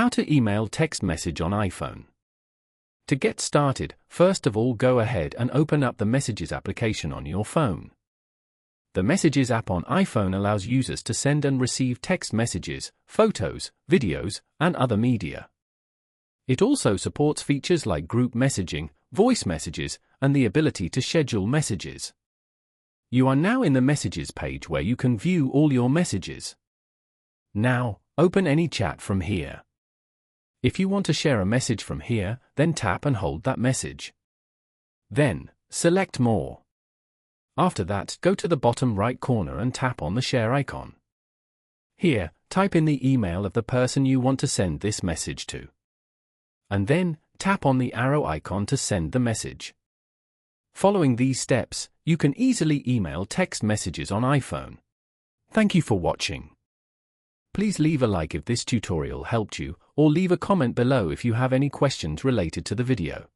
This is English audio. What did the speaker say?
How to email text message on iPhone. To get started, first of all go ahead and open up the Messages application on your phone. The Messages app on iPhone allows users to send and receive text messages, photos, videos, and other media. It also supports features like group messaging, voice messages, and the ability to schedule messages. You are now in the Messages page where you can view all your messages. Now, open any chat from here. If you want to share a message from here, then tap and hold that message. Then, select More. After that, go to the bottom right corner and tap on the share icon. Here, type in the email of the person you want to send this message to. And then, tap on the arrow icon to send the message. Following these steps, you can easily email text messages on iPhone. Thank you for watching. Please leave a like if this tutorial helped you, or leave a comment below if you have any questions related to the video.